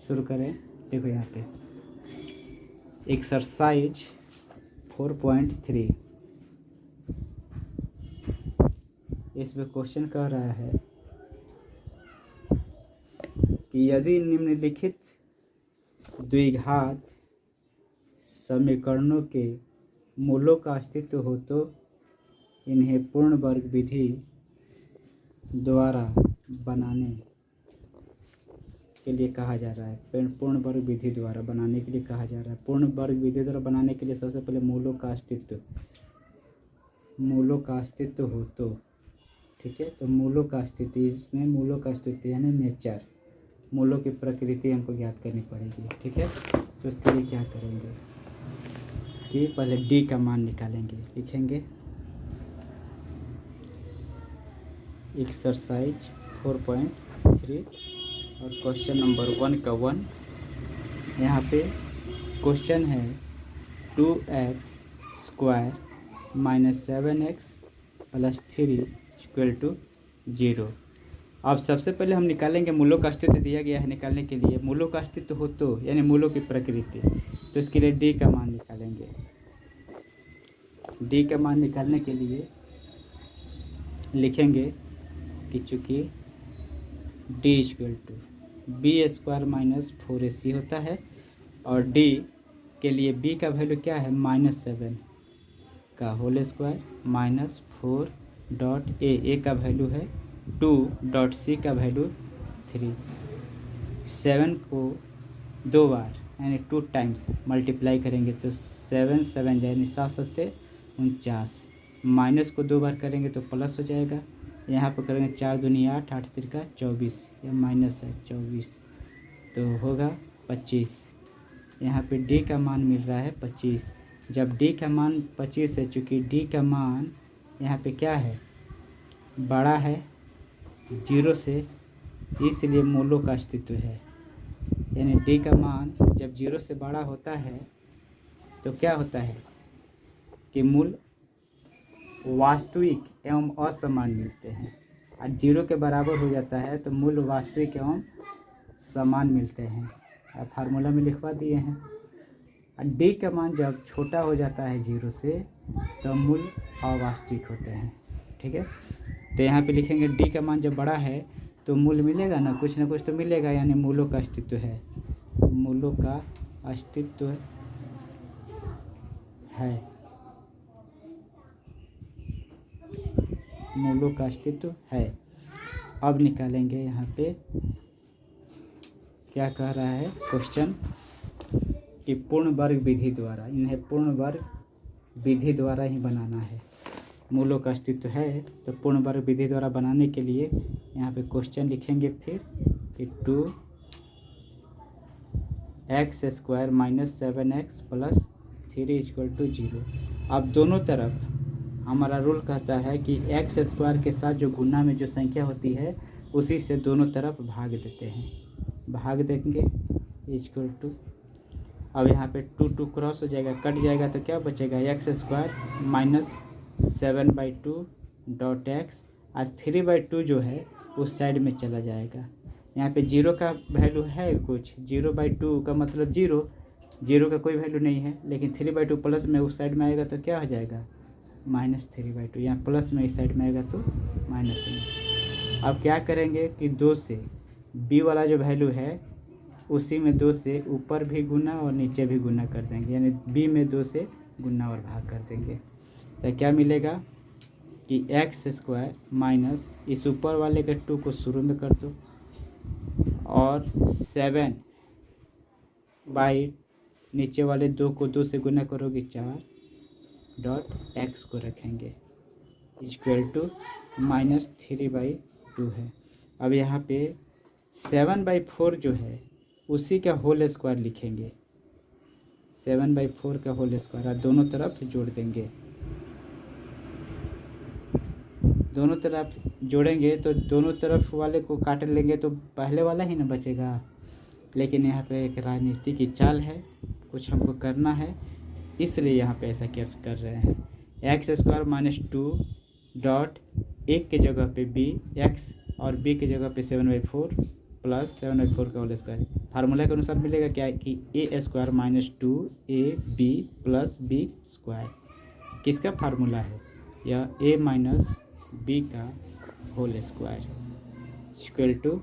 शुरू करें। देखो यहाँ पे एक्सरसाइज 4.3 इसमें क्वेश्चन कह रहा है कि यदि निम्नलिखित द्विघात समीकरणों के मूलों का अस्तित्व हो तो इन्हें पूर्ण वर्ग विधि द्वारा बनाने के लिए कहा जा रहा है। पूर्ण वर्ग विधि द्वारा बनाने के लिए कहा जा रहा है। पूर्ण वर्ग विधि द्वारा बनाने के लिए सबसे पहले मूलों का अस्तित्व हो तो, ठीक है। तो मूलों का अस्तित्व, इसमें मूलों का अस्तित्व यानी नेचर, मूलों की प्रकृति हमको ज्ञात करनी पड़ेगी, ठीक है। तो इसके लिए क्या करेंगे कि पहले डी का मान निकालेंगे। लिखेंगे एक्सरसाइज 4.3 और क्वेश्चन नंबर 1 का 1। यहाँ पे क्वेश्चन है 2x² - 7x + 3 = 0। अब सबसे पहले हम निकालेंगे मूलों का अस्तित्व दिया गया है। निकालने के लिए मूलों का अस्तित्व हो तो यानी मूलों की प्रकृति, तो इसके लिए डी का मान निकालेंगे। डी का मान निकालने के लिए लिखेंगे कि चूँकि डी = b² - 4ac होता है और डी के लिए b का वैल्यू क्या है -7 का होल स्क्वायर -4 का वैल्यू है 2 c का वैल्यू 3। 7 को 2 बार यानी 2 टाइम्स मल्टीप्लाई करेंगे तो 7 7 यानी 7 49, माइनस को 2 बार करेंगे तो प्लस हो जाएगा। यहाँ पर करेंगे 4 दूनी 8, 8 तिरका 24, यह माइनस है 24 तो होगा 25। यहाँ पे डी का मान मिल रहा है 25। जब डी का मान 25 है, चूँकि डी का मान यहाँ पे क्या है बड़ा है 0 से, इसलिए मूलों का अस्तित्व है। यानी डी का मान जब 0 से बड़ा होता है तो क्या होता है कि मूल वास्तविक एवं असमान मिलते हैं, और 0 के बराबर हो जाता है तो मूल वास्तविक एवं समान मिलते हैं। अब फार्मूला में लिखवा दिए हैं। और डी का मान जब छोटा हो जाता है 0 से तो मूल अवास्तविक होते हैं, ठीक है। तो यहाँ पे लिखेंगे डी का मान जब बड़ा है तो मूल मिलेगा ना कुछ तो मिलेगा, यानी मूलों का अस्तित्व है। मूलों का अस्तित्व है, मूलों का अस्तित्व है। अब निकालेंगे यहाँ पे क्या कह रहा है क्वेश्चन कि पूर्ण वर्ग विधि द्वारा, इन्हें पूर्ण वर्ग विधि द्वारा ही बनाना है। मूलों का अस्तित्व है तो पूर्ण वर्ग विधि द्वारा बनाने के लिए यहाँ पे क्वेश्चन लिखेंगे फिर कि 2x² - 7x + 3 = 0। अब दोनों तरफ हमारा रूल कहता है कि x² के साथ जो गुना में जो संख्या होती है उसी से दोनों तरफ भाग देते हैं, भाग देंगे = अब यहाँ पे 2 क्रॉस हो जाएगा, कट जाएगा तो क्या बचेगा x² - 7/2 आज 3/2 जो है उस साइड में चला जाएगा। यहाँ पे 0 का वैल्यू है कुछ, 0/2 का मतलब 0 का कोई वैल्यू नहीं है, लेकिन 3/2 प्लस में उस साइड में आएगा तो क्या हो जाएगा -3/2। यहाँ प्लस में इस साइड में आएगा तो माइनस में। अब क्या करेंगे कि 2 से b वाला जो वैल्यू है उसी में 2 से ऊपर भी गुना और नीचे भी गुना कर देंगे, यानी b में 2 से गुना और भाग कर देंगे तो क्या मिलेगा कि x² माइनस इस ऊपर वाले के 2 को शुरू में कर दो और 7 बाई नीचे वाले 2 को 2 से गुना करोगे 4 को रखेंगे = -3/2 है। अब यहाँ पे 7/4 जो है उसी का होल स्क्वायर लिखेंगे, 7/4 का होल स्क्वायर, और दोनों तरफ जोड़ देंगे। दोनों तरफ जोड़ेंगे तो दोनों तरफ वाले को काट लेंगे तो पहले वाला ही ना बचेगा। लेकिन यहाँ पे एक राजनीति की चाल है, कुछ हमको करना है, इसलिए यहाँ पे ऐसा क्या कर रहे हैं। x² - 2 डॉट एक के जगह पे b, x और b की जगह पे 7/4 + 7/4 का होल स्क्वायर फार्मूला के अनुसार मिलेगा क्या कि a square minus 2ab plus b square किसका फार्मूला है, यह a माइनस बी का होल स्क्वायर इक्वल टू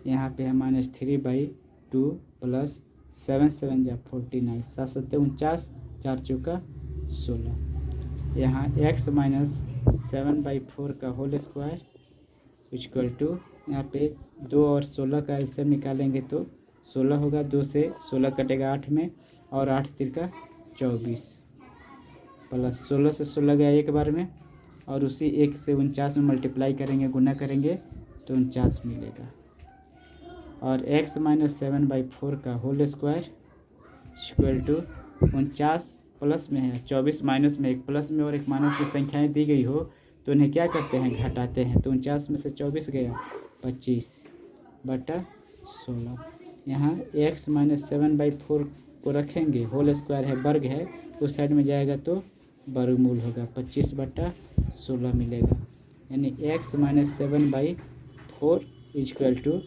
यहाँ पे है -3/2 प्लस 7 7 जा 49 7 7 49 4 चौका 16 यहाँ x माइनस 7/4 का होल स्क्वायर इक्वल टू यहाँ पे 2 और 16 का एलसीएम निकालेंगे तो 16 होगा, 2 से 16 कटेगा 8 में और 8 तिरका 24 प्लस 16 से 16 गया एक बार में और उसी 1 से 49 में मल्टीप्लाई करेंगे, गुना करेंगे तो 49 मिलेगा और x माइनस 7/4 का whole square equal to 49 plus में है 24 माइनस में, एक प्लस में और एक माइनस में संख्याएं दी गई हो तो उन्हें क्या करते हैं, घटाते हैं। तो 49 में से 24 गया 25/16। यहाँ x माइनस 7/4 को रखेंगे, होल स्क्वायर है, वर्ग है, उस साइड में जाएगा तो वर्गमूल होगा 25/16 मिलेगा। यानी x माइनस 7/4 इक्वल टू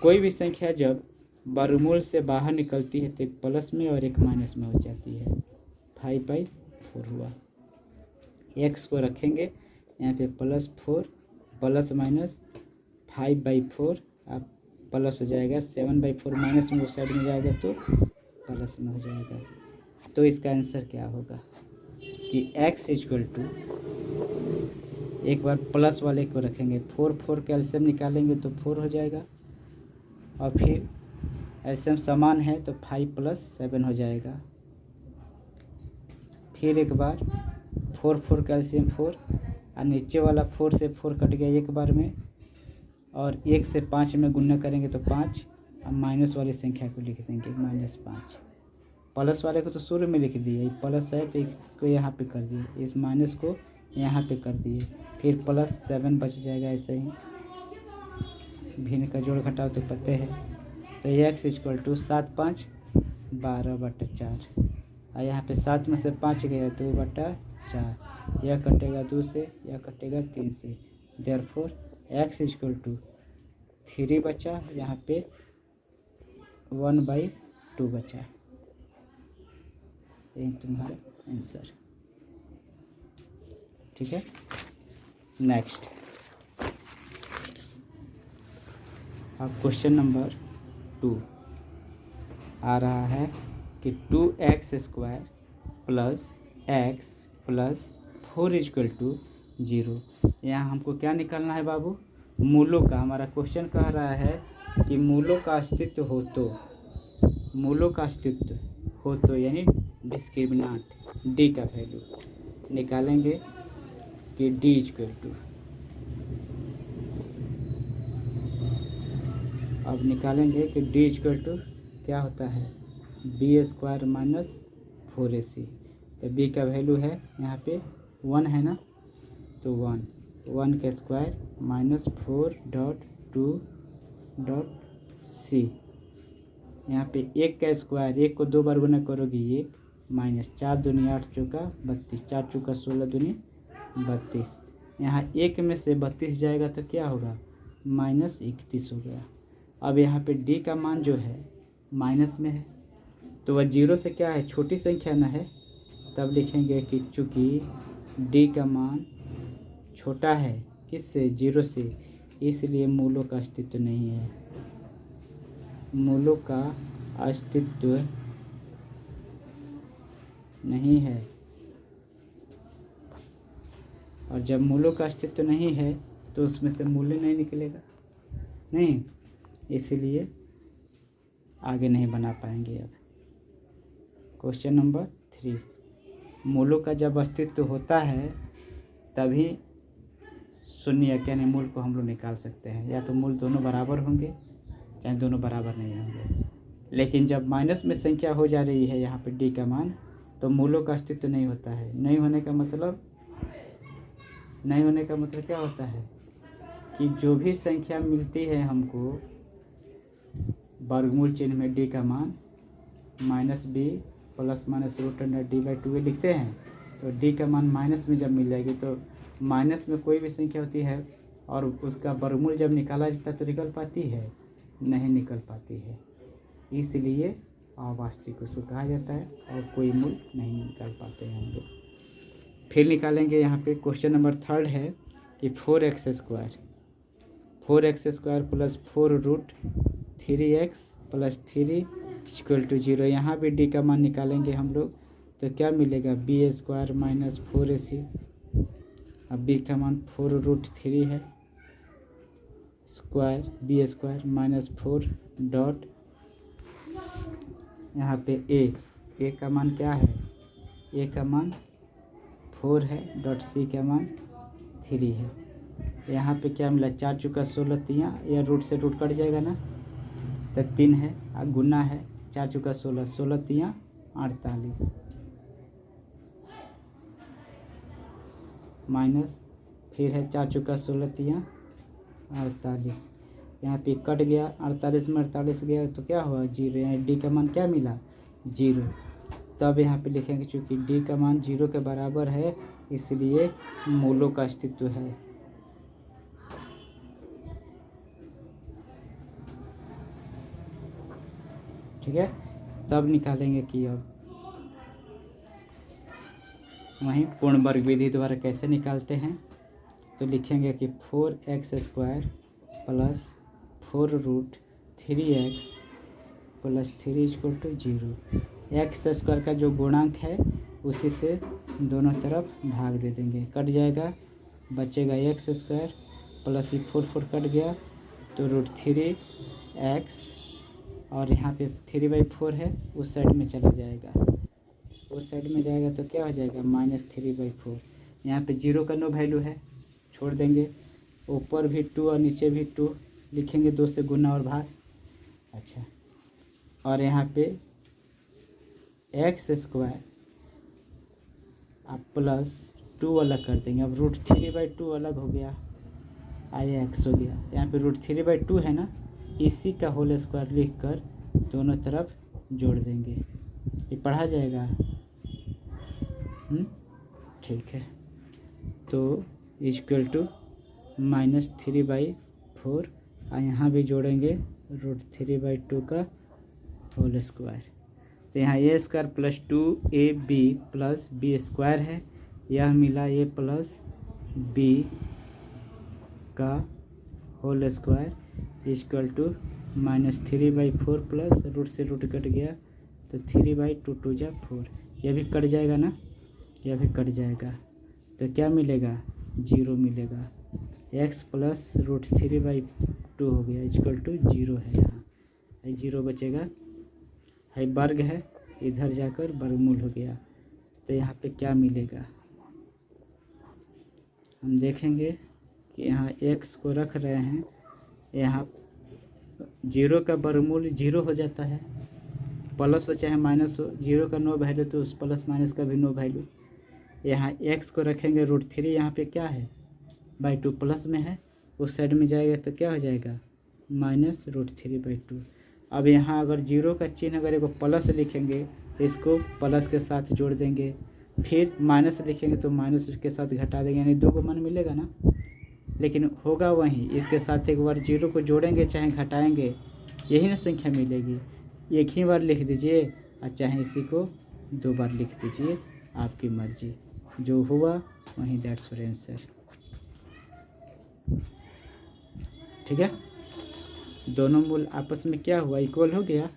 कोई भी संख्या जब वर्गमूल से बाहर निकलती है तो एक प्लस में और एक माइनस में हो जाती है, 5/4 हुआ। x को रखेंगे यहाँ पे +4 प्लस माइनस 5/4 अब प्लस हो जाएगा, 7/4 माइनस में उस साइड में जाएगा तो प्लस में हो जाएगा। तो इसका आंसर क्या होगा कि x इक्वल टू, एक बार प्लस वाले को रखेंगे, 4 का एलसीएम निकालेंगे तो 4 हो जाएगा और फिर एलसीएम समान है तो 5 + 7 हो जाएगा। फिर एक बार 4 का एलसीएम 4 और नीचे वाला 4 से 4 कट गया एक बार में और 1 से 5 में गुणा करेंगे तो 5। अब माइनस वाली संख्या को लिख देंगे -5। प्लस वाले को तो शुरू में लिख दिए, ये प्लस है तो इसको यहाँ पे कर दिए, इस माइनस को यहाँ पे कर दिए, फिर +7 बच जाएगा। ऐसे ही भिन्न का जोड़ घटाव तो पते हैं। तो x इक्वल टू 7 5 12/4 और यहाँ पे 7 में से 5 गया 2/4, यह कटेगा 2 से, यह कटेगा 3 से, देयरफॉर x इक्वल टू 3 बचा, यहाँ पे 1/2 बचा। ये तुम्हारा आंसर, ठीक है। नेक्स्ट अब क्वेश्चन नंबर 2 आ रहा है कि 2x² plus x plus 4 equal to 0। यहाँ हमको क्या निकालना है बाबू, मूलों का। हमारा क्वेश्चन कह रहा है कि मूलों का अस्तित्व हो तो, मूलों का अस्तित्व हो तो यानी डिस्क्रिमिनेंट d का वैल्यू निकालेंगे कि d इक्वल टू, अब निकालेंगे कि d इक्वल टू क्या होता है, b² माइनस 4ac। तो b का वैल्यू है यहाँ पे 1 है ना, तो 1 का स्क्वायर -4.2.c। यहाँ पे 1 का स्क्वायर, 1 को 2 बार गुना करोगी 1 माइनस 4 दूनी 8 चौका 32, 4 चौका 16 दूनी 32। यहाँ 1 में से 32 जाएगा तो क्या होगा, -31 हो गया। अब यहाँ पे d का मान जो है माइनस में है तो वह 0 से क्या है, छोटी संख्या न है, तब लिखेंगे कि चूँकि d का मान छोटा है किससे, 0 से, इसलिए मूलों का अस्तित्व नहीं है। मूलों का अस्तित्व नहीं है, और जब मूलों का अस्तित्व नहीं है तो उसमें से मूल्य नहीं निकलेगा, नहीं, इसलिए आगे नहीं बना पाएंगे। अब क्वेश्चन नंबर 3, मूलों का जब अस्तित्व होता है तभी शून्य यानी मूल को हम लोग निकाल सकते हैं, या तो मूल दोनों बराबर होंगे चाहे दोनों बराबर नहीं होंगे। लेकिन जब माइनस में संख्या हो जा रही है यहाँ पे d का मान, तो मूलों का अस्तित्व नहीं होता है। नहीं होने का मतलब क्या होता है कि जो भी संख्या मिलती है हमको वर्गमूल चिन्ह में d का मान -b प्लस माइनस √d/2 लिखते हैं, तो d का मान माइनस में जब मिल जाएगी, तो माइनस में कोई भी संख्या होती है और उसका वर्गमूल जब निकाला जाता है तो निकल पाती है, नहीं निकल पाती है। इसलिए अवास्तविक उसको कहा जाता है और कोई मूल नहीं निकाल पाते हैं हम लोग। फिर निकालेंगे यहाँ पे क्वेश्चन नंबर 3 है कि 4x square plus 4√3x plus 3 equal to 0। यहाँ भी डी का मान निकालेंगे हम लोग, तो क्या मिलेगा बी स्क्वायर माइनस 4ac। अब बी का मान 4√3 है square b square minus 4 dot यहाँ पे ए का मान क्या है, ए का मान 4 है डॉट सी का मान 3 है। यहाँ पे क्या मिला 4 चुका 16 तियाँ, या रूट से रूट कट जाएगा ना, तो 3 है गुना है 4 चुका 16, 16 तियाँ 48 माइनस फिर है 4 चुका 16 तियाँ 48। यहाँ पे कट गया 48 में 48 गया तो क्या हुआ 0। यहाँ डी का मान क्या मिला 0। तब यहाँ पे लिखेंगे चूँकि डी का मान 0 के बराबर है इसलिए मूलों का अस्तित्व है। ठीक है, तब निकालेंगे कि अब वहीं पूर्ण वर्ग विधि द्वारा कैसे निकालते हैं, तो लिखेंगे कि 4x square plus 4√3x plus 3 equal to 0। X square का जो गुणांक है उसी से दोनों तरफ भाग दे देंगे, कट जाएगा बचेगा एक्स स्क्वायर प्लस 4 कट गया तो √3x और यहाँ पे 3/4 है उस साइड में चला जाएगा, उस साइड में जाएगा तो क्या हो जाएगा -3/4। यहाँ पे 0 का नो वैल्यू है छोड़ देंगे, ऊपर भी 2 और नीचे भी 2 लिखेंगे, 2 से गुना और भाग। अच्छा, और यहाँ पे एक्स स्क्वायर आप प्लस 2 अलग कर देंगे, अब √3/2 अलग हो गया आया x हो गया। यहाँ पे √3/2 है ना, इसी का होल स्क्वायर लिख कर दोनों तरफ जोड़ देंगे, ये पढ़ा जाएगा। ठीक है, तो इक्वल टू -3/4 और यहाँ भी जोड़ेंगे √3/2 का होल स्क्वायर। तो यहाँ a square plus 2ab plus b square है, यह मिला a प्लस बी का whole square equal to -3/4 plus root से रूट कट गया तो 3/2 2 जा 4, यह भी कट जाएगा ना, यह भी कट जाएगा तो क्या मिलेगा 0 मिलेगा। x प्लस √3/2 हो गया इक्वल टू 0 है, यहाँ 0 बचेगा, है वर्ग है इधर जाकर वर्गमूल हो गया। तो यहाँ पे क्या मिलेगा हम देखेंगे कि यहाँ x को रख रहे हैं, यहाँ 0 का वर्गमूल 0 हो जाता है, प्लस हो चाहे माइनस हो, 0 का नो वैल्यू तो उस प्लस माइनस का भी नो वैल्यू। यहाँ x को रखेंगे √3, यहाँ पे क्या है /2 प्लस में है, उस साइड में जाएगा तो क्या हो जाएगा -√3/2। अब यहाँ अगर 0 का चिन्ह अगर एगो प्लस लिखेंगे तो इसको प्लस के साथ जोड़ देंगे, फिर माइनस लिखेंगे तो माइनस के साथ घटा देंगे, यानी 2 को मान मिलेगा ना, लेकिन होगा वहीं इसके साथ एक बार 0 को जोड़ेंगे चाहे घटाएंगे यही ना संख्या मिलेगी। एक ही बार लिख दीजिए और चाहे इसी को 2 बार लिख दीजिए, आपकी मर्जी, जो हुआ वहीं दैट्स योर आंसर। ठीक है, दोनों मूल आपस में क्या हुआ इक्वल हो गया।